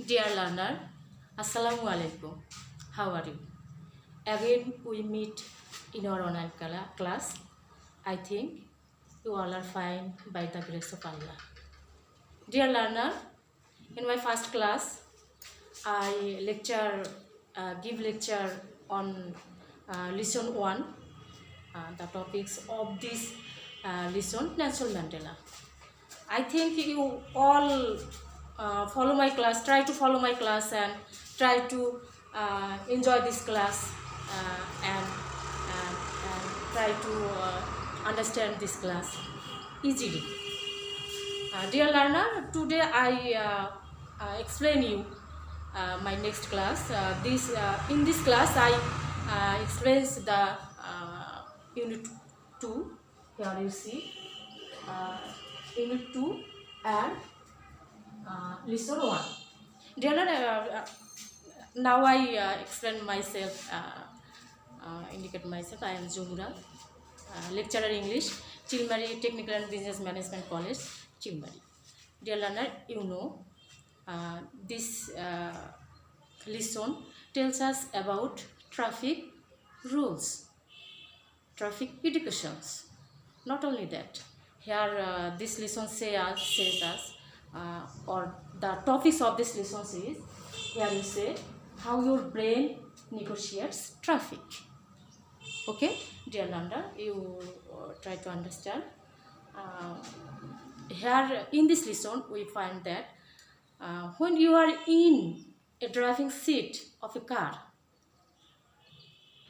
Dear learner, Assalamu alaikum. How are you? Again we meet in our online class. I think you all are fine by the grace of Allah. Dear learner, in my first class, I give lecture on lesson 1. The topics of this lesson, Nelson Mandela. I think you all follow my class, try to follow my class and try to enjoy this class and try to understand this class easily. Dear learner, today I explain you my next class. In this class I explains the unit 2. Here you see unit 2 and lesson 1. Dear learner, now I explain myself, indicate myself. I am Zohura, lecturer English, Chilmari Technical and Business Management College, Chilmari. Dear learner, you know this lesson tells us about traffic rules, traffic educations. Not only that, here this lesson says us, or the topics of this lesson is, here you say how your brain negotiates traffic. Okay, dear learner, you try to understand. Here in this lesson we find that when you are in a driving seat of a car,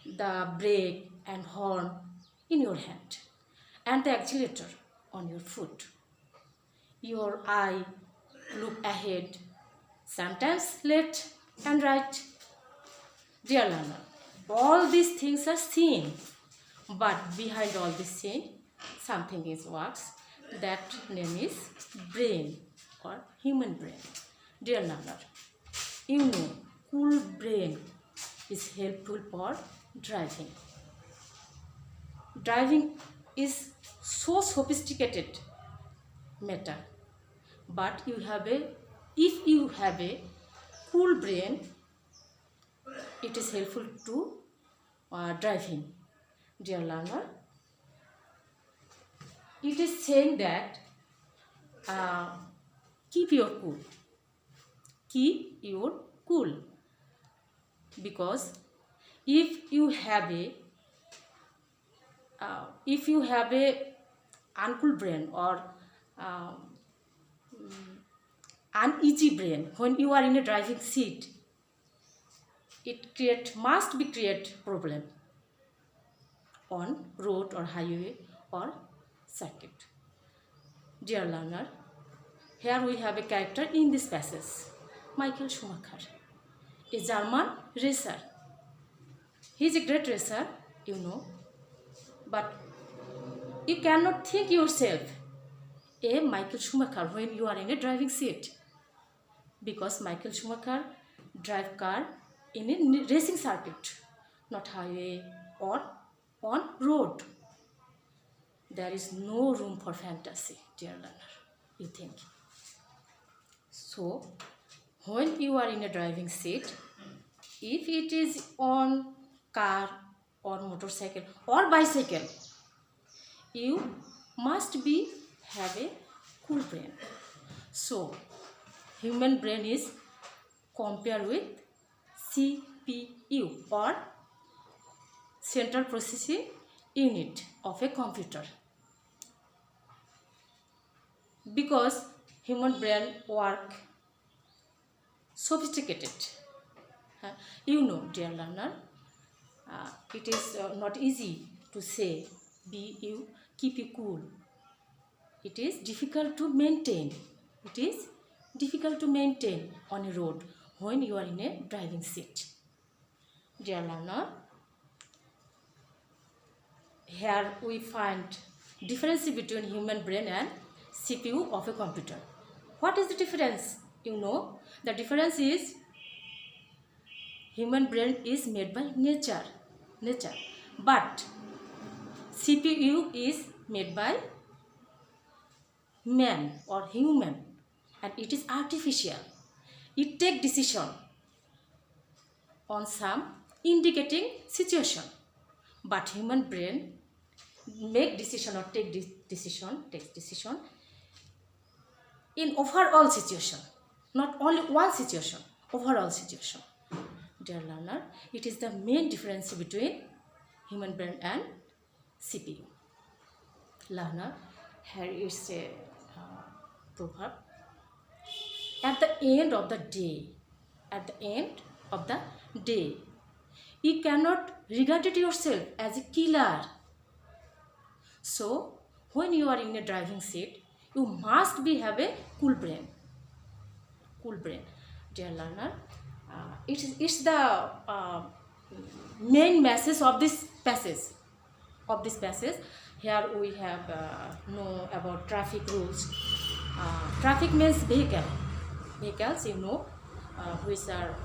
the brake and horn in your hand and the accelerator on your foot, your eye look ahead, sometimes left and right. Dear learner, all these things are seen, but behind all this scene something is works. That name is brain or human brain. Dear learner, you know cool brain is helpful for driving. Driving is so sophisticated matter, but if you have a cool brain, it is helpful to driving. Dear learner, it is saying that keep your cool. Keep your cool, because if you have a uncool brain or uneasy brain when you are in a driving seat, it must create problem on road or highway or circuit. Dear learner, here we have a character in this passage, Michael Schumacher, a German racer. He is a great racer, you know, but you cannot think yourself a Michael Schumacher when you are in a driving seat, because Michael Schumacher drive car in a racing circuit, not highway or on road. There is no room for fantasy, dear learner, you think. So, when you are in a driving seat, if it is on car or motorcycle or bicycle, you must have a cool brain. So, human brain is compared with CPU or Central Processing Unit of a computer, because human brain work sophisticated. You know, dear learner, it is not easy to say keep you cool. It is difficult to maintain. It is difficult to maintain on a road when you are in a driving seat. Dear learner, here we find difference between human brain and CPU of a computer. What is the difference? You know, the difference is human brain is made by nature, but CPU is made by man or human, and it is artificial. it take decision on some indicating situation, but human brain make decision or takes decision in overall situation, not only one situation, overall situation. Dear learner, it is the main difference between human brain and CPU. Learner, here is a proverb. At the end of the day, you cannot regard yourself as a killer. So, when you are in a driving seat, you must have a cool brain. Dear learner, it's the main message of this passage. Here we have know about traffic rules. Traffic means vehicles, which are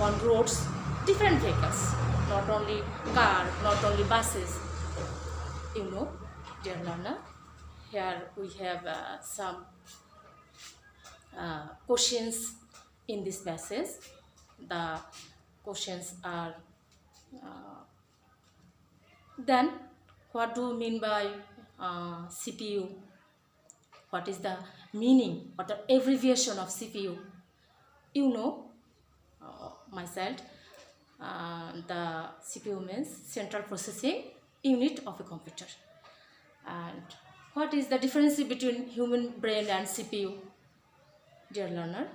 on roads, different vehicles, not only car, not only buses, dear learner. Here we have some questions in this passage. The questions are then what do you mean by CPU? What is the meaning or the abbreviation of CPU? Myself, the CPU means central processing unit of a computer. And what is the difference between human brain and CPU? Dear learner,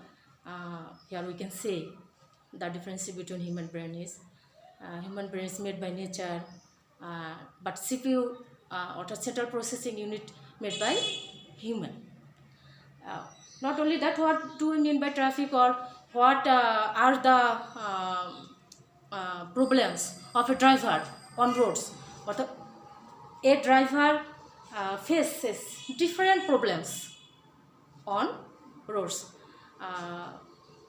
here we can say the difference between human brain is made by nature, but CPU or the central processing unit made by human. Not only that, what do we mean by traffic, or what are the problems of a driver on roads? A driver faces different problems on roads.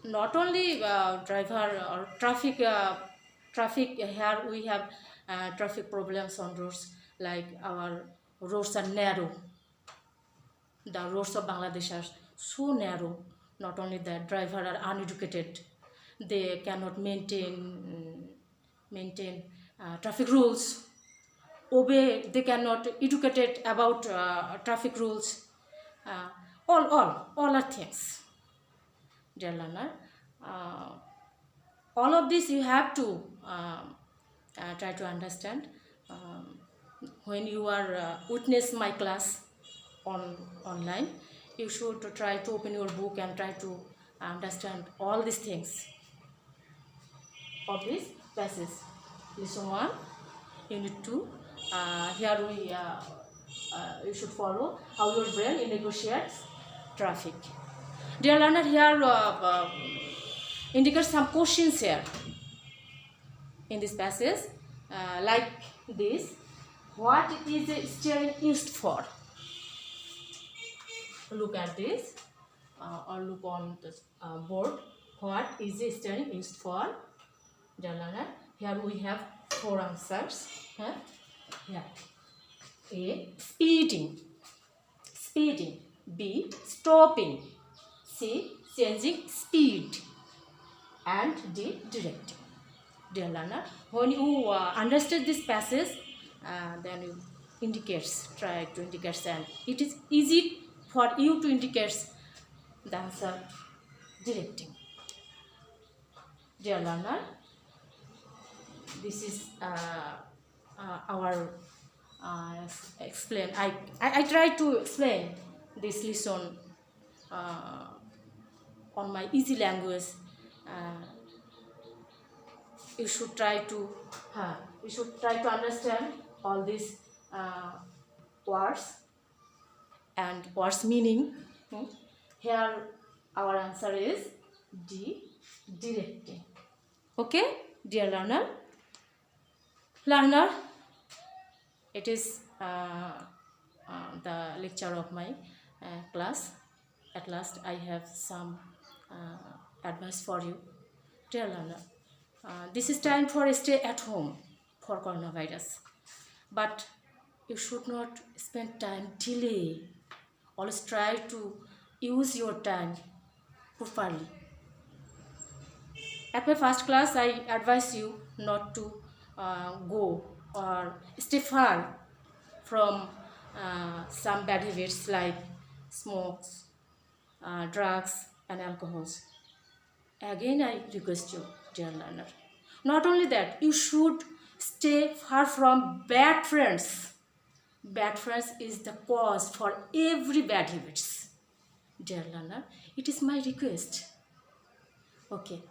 Not only driver or traffic. Here we have traffic problems on roads, like our roads are narrow. The roads of Bangladesh are so narrow. Not only that, drivers are uneducated. They cannot maintain traffic rules. They cannot educated about traffic rules. All are things. Dear learner, all of this you have to try to understand when you are witness my class online. You should try to open your book and try to understand all these things of this passage. Lesson 1, Unit 2. Here you should follow how your brain negotiates traffic. Dear learner, here indicate some questions here in this passage, like this. What is the steering used for? Look at this, or look on the board. What is the steering used for? Dear learner, here we have 4 answers. Here. A. Speeding. B. Stopping. C. Changing speed. And D. Directing. Dear learner, when you understand this passage, then you try to indicate, and it is easy for you to indicate the answer directing. Dear learner, this is our explain. I try to explain this lesson on my easy language. You should try to understand all these words and words meaning. Here our answer is D, directing. Okay, dear learner. It is the lecture of my class. At last I have some advice for you. Dear learner, this is time for stay at home for coronavirus, but you should not spend time delay. Always try to use your time properly. At my first class, I advise you not to go or stay far from some bad habits like smokes, drugs, and alcohols. Again, I request you, dear learner. Not only that, you should stay far from bad friends. Bad friends is the cause for every bad habits. Dear learner, it is my request. Okay.